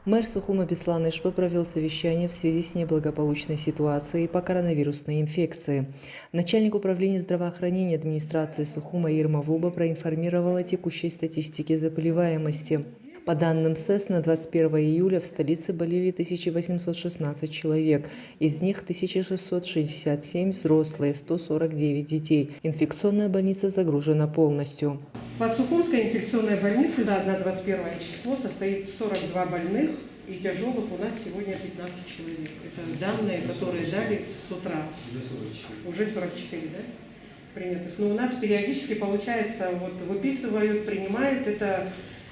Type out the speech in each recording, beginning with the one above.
Мэр Сухума Беслан Ишпы провел совещание в связи с неблагополучной ситуацией по коронавирусной инфекции. Начальник управления здравоохранения администрации Сухума Ирма Вуба проинформировал о текущей статистике заболеваемости. По данным СЭС, на 21 июля в столице болели 1816 человек, из них 1667 взрослые, 149 детей. Инфекционная больница загружена полностью. По Сухумской инфекционной больнице на 21 число состоит 42 больных, и тяжелых у нас сегодня 15 человек. Это данные, которые дали с утра. Уже 44, да? Принятых. Но у нас периодически получается, вот выписывают, принимают, это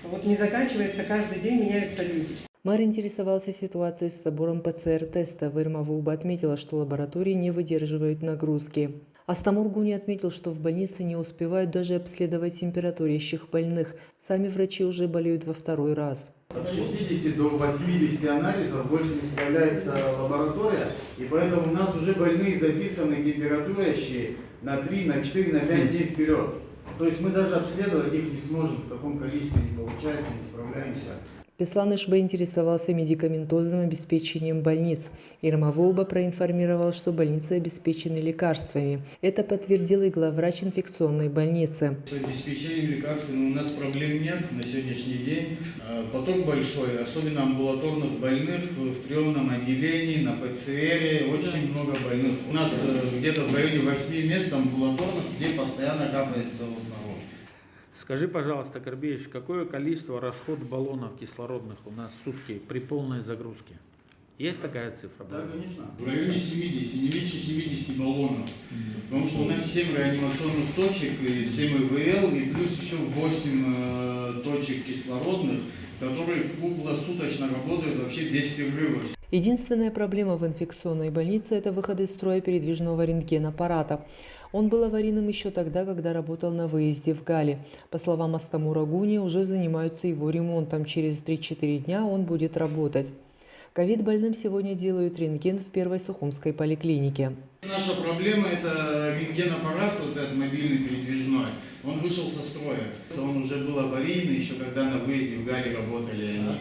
вот не заканчивается, каждый день меняются люди. Мэр интересовался ситуацией с забором ПЦР-теста. Ирма Вуба отметила, что лаборатории не выдерживают нагрузки. Астамур Гуни отметил, что в больнице не успевают даже обследовать температурящих больных. Сами врачи уже болеют во второй раз. От 60 до 80 анализов больше не справляется лаборатория, и поэтому у нас уже больные записаны температурящие на 3, на 4, на 5 дней вперед. То есть мы даже обследовать их не сможем, в таком количестве не получается, не справляемся. Беслан Ишпы интересовался медикаментозным обеспечением больниц. Ирма Вуба проинформировал, что больницы обеспечены лекарствами. Это подтвердил и главврач инфекционной больницы. С обеспечением лекарствами у нас проблем нет на сегодняшний день. Поток большой, особенно амбулаторных больных в приемном отделении, на ПЦР, очень много больных. У нас где-то в районе 8 мест амбулаторных, где постоянно капается народ. Скажи, пожалуйста, Карбеевич, какое количество расход баллонов кислородных у нас в сутки при полной загрузке? Есть такая цифра? Да, конечно. В районе 70, не меньше 70 баллонов. Потому что у нас 7 реанимационных точек, 7 ИВЛ и плюс еще 8 точек кислородных, которые круглосуточно работают вообще без перерывов. Единственная проблема в инфекционной больнице – это выход из строя передвижного рентген-аппарата. Он был аварийным еще тогда, когда работал на выезде в Гале. По словам Астамура Гуни, уже занимаются его ремонтом. Через 3-4 дня он будет работать. Ковид-больным сегодня делают рентген в первой Сухумской поликлинике. Наша проблема – это рентген-аппарат, вот этот мобильный передвижной. Он вышел со строя. Он уже был аварийный, еще когда на выезде в Гале работали они.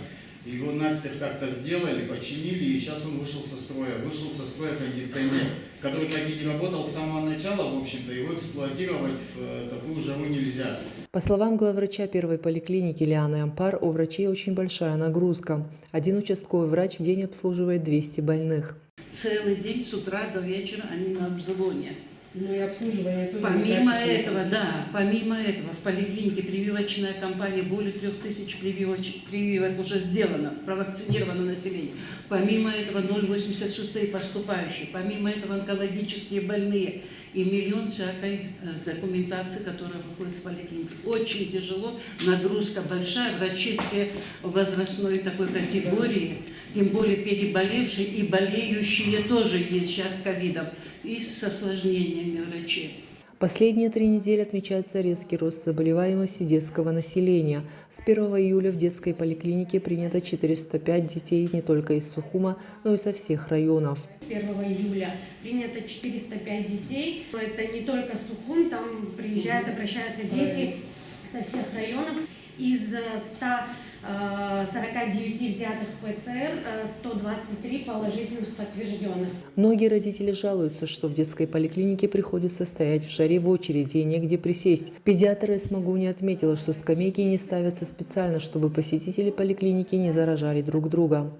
Его наспех как-то сделали, починили, и сейчас он вышел со строя. Вышел со строя кондиционер, который так и не работал с самого начала, в общем-то, его эксплуатировать в такую жару нельзя. По словам главврача первой поликлиники Лианы Ампар, у врачей очень большая нагрузка. Один участковый врач в день обслуживает 200 больных. Целый день с утра до вечера они на обзвоне. Ну и обслуживание тоже. Помимо этого, в поликлинике прививочная кампания, более 3000 прививок уже сделано, провакцинировано население. Помимо этого 0,86 поступающие, помимо этого онкологические больные и миллион всякой документации, которая выходит с поликлиники. Очень тяжело, нагрузка большая, врачи все возрастной такой категории, тем более переболевшие и болеющие тоже есть сейчас ковидом, и с осложнениями врачей. Последние 3 недели отмечается резкий рост заболеваемости детского населения. С 1 июля в детской поликлинике принято 405 детей не только из Сухума, но и со всех районов. С 1 июля принято 405 детей. Это не только Сухум, там приезжают, обращаются дети со всех районов. Из 149 взятых ПЦР 123 положительных подтвержденных. Многие родители жалуются, что в детской поликлинике приходится стоять в жаре в очереди и негде присесть. Педиатр Эсмагуни отметила, что скамейки не ставятся специально, чтобы посетители поликлиники не заражали друг друга.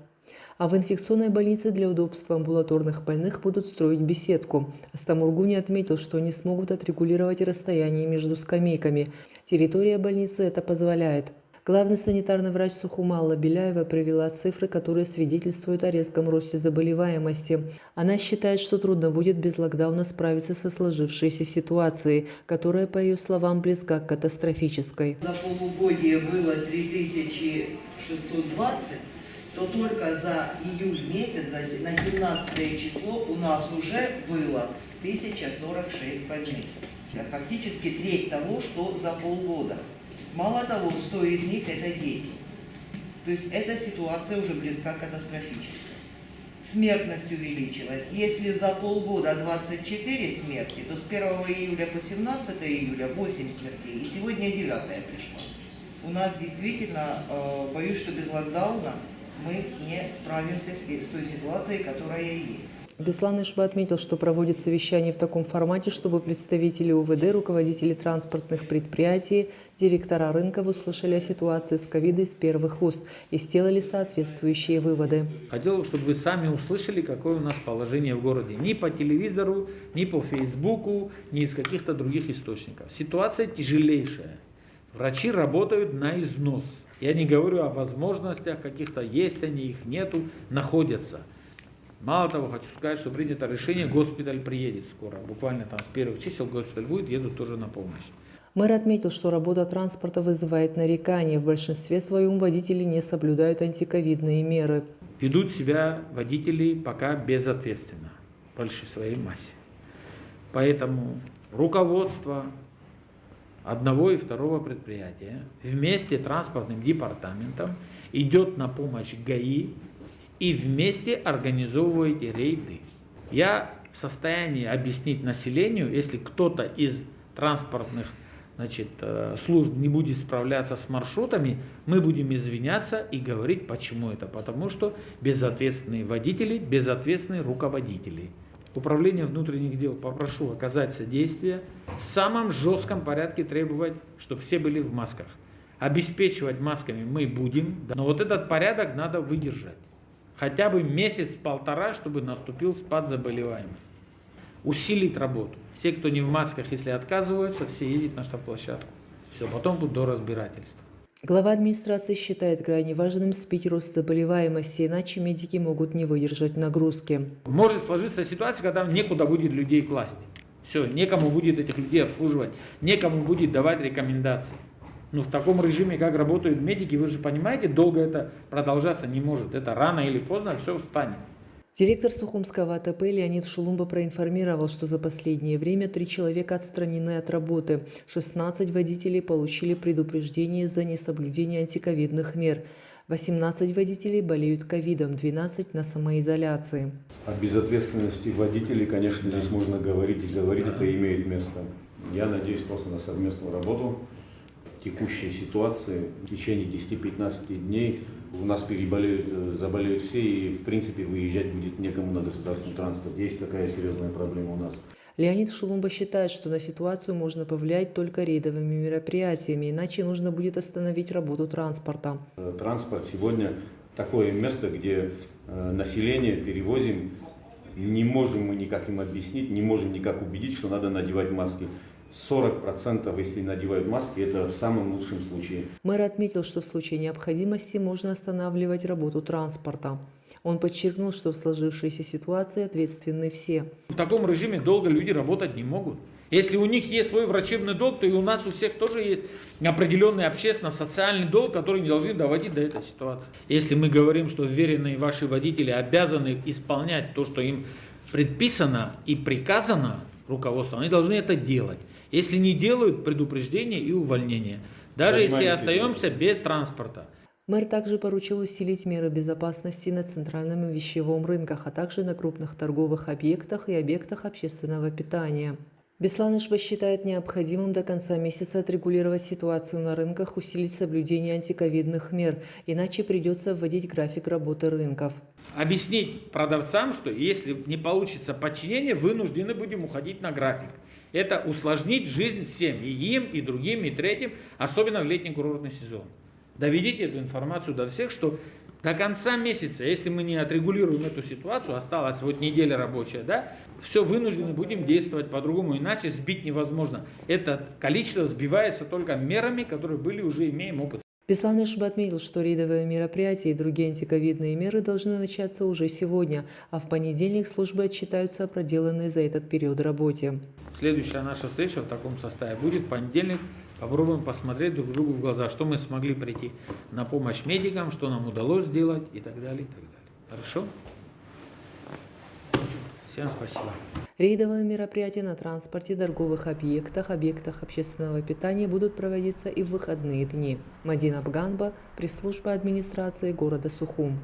А в инфекционной больнице для удобства амбулаторных больных будут строить беседку. Астамур Гуни отметил, что они смогут отрегулировать расстояние между скамейками. Территория больницы это позволяет. Главный санитарный врач Сухума Алла Беляева привела цифры, которые свидетельствуют о резком росте заболеваемости. Она считает, что трудно будет без локдауна справиться со сложившейся ситуацией, которая, по ее словам, близка к катастрофической. За полугодие было 3620, то только за июль месяц, на 17 число, у нас уже было 1046 больных. Фактически треть того, что за полгода. Мало того, 100 из них это дети. То есть эта ситуация уже близка к катастрофической. Смертность увеличилась. Если за полгода 24 смерти, то с 1 июля по 17 июля 8 смертей. И сегодня 9 пришла. У нас действительно, боюсь, что без локдауна мы не справимся с той ситуацией, которая есть. Беслан Ишба отметил, что проводит совещание в таком формате, чтобы представители УВД, руководители транспортных предприятий, директора рынков услышали о ситуации с ковидом из первых уст и сделали соответствующие выводы. Хотел бы, чтобы вы сами услышали, какое у нас положение в городе. Ни по телевизору, ни по Фейсбуку, ни из каких-то других источников. Ситуация тяжелейшая. Врачи работают на износ. Я не говорю о возможностях каких-то, есть они, их нету, находятся. Мало того, хочу сказать, что принято решение, госпиталь приедет скоро. Буквально там с первых чисел госпиталь будет, едут тоже на помощь. Мэр отметил, что работа транспорта вызывает нарекания. В большинстве своем водители не соблюдают антиковидные меры. Ведут себя водители пока безответственно, в большей своей массе. Поэтому руководство одного и второго предприятия вместе с транспортным департаментом идет на помощь ГАИ и вместе организовываете рейды. Я в состоянии объяснить населению, если кто-то из транспортных служб не будет справляться с маршрутами, мы будем извиняться и говорить, почему это. Потому что безответственные водители, безответственные руководители. Управление внутренних дел попрошу оказать содействие, в самом жестком порядке требовать, чтобы все были в масках. Обеспечивать масками мы будем, но вот этот порядок надо выдержать. Хотя бы месяц-полтора, чтобы наступил спад заболеваемости. Усилить работу. Все, кто не в масках, если отказываются, все едут на штаб-площадку. Все, потом тут до разбирательства. Глава администрации считает крайне важным сбить рост заболеваемости, иначе медики могут не выдержать нагрузки. Может сложиться ситуация, когда некуда будет людей класть. Все, некому будет этих людей обслуживать, некому будет давать рекомендации. Но в таком режиме, как работают медики, вы же понимаете, долго это продолжаться не может. Это рано или поздно все встанет. Директор Сухумского АТП Леонид Шулумба проинформировал, что за последнее время 3 человека отстранены от работы. 16 водителей получили предупреждение за несоблюдение антиковидных мер. 18 водителей болеют ковидом, 12 на самоизоляции. О безответственности водителей, конечно, здесь можно говорить, и говорить это имеет место. Я надеюсь просто на совместную работу. В текущей ситуации в течение 10-15 дней у нас заболеют все, и в принципе выезжать будет некому на государственный транспорт. Есть такая серьезная проблема у нас. Леонид Шулумба считает, что на ситуацию можно повлиять только рейдовыми мероприятиями, иначе нужно будет остановить работу транспорта. Транспорт сегодня такое место, где население перевозим, не можем мы никак им объяснить, не можем никак убедить, что надо надевать маски. 40%, если надевают маски, это в самом лучшем случае. Мэр отметил, что в случае необходимости можно останавливать работу транспорта. Он подчеркнул, что в сложившейся ситуации ответственны все. В таком режиме долго люди работать не могут. Если у них есть свой врачебный долг, то и у нас у всех тоже есть определенный общественно-социальный долг, который не должны доводить до этой ситуации. Если мы говорим, что вверенные ваши водители обязаны исполнять то, что им предписано и приказано руководством, они должны это делать. Если не делают, предупреждение и увольнение. Даже если остаемся без транспорта. Мэр также поручил усилить меры безопасности на центральном и вещевом рынках, а также на крупных торговых объектах и объектах общественного питания. Беслан Ишба считает необходимым до конца месяца отрегулировать ситуацию на рынках, усилить соблюдение антиковидных мер, иначе придется вводить график работы рынков. Объяснить продавцам, что если не получится подчинение, вынуждены будем уходить на график. Это усложнить жизнь всем, и им, и другим, и третьим, особенно в летний курортный сезон. Доведите эту информацию до всех, что до конца месяца, если мы не отрегулируем эту ситуацию, осталась вот неделя рабочая, да, все вынуждены будем действовать по-другому, иначе сбить невозможно. Это количество сбивается только мерами, которые были уже имеем опыт. Беслан Ишба отметил, что рейдовые мероприятия и другие антиковидные меры должны начаться уже сегодня, а в понедельник службы отчитаются о проделанной за этот период работе. Следующая наша встреча в таком составе будет в понедельник. Попробуем посмотреть друг другу в глаза, что мы смогли прийти на помощь медикам, что нам удалось сделать и так далее, и так далее. Хорошо? Всем спасибо. Рейдовые мероприятия на транспорте, торговых объектах, объектах общественного питания будут проводиться и в выходные дни. Мадина Бганба, пресс-служба администрации города Сухум.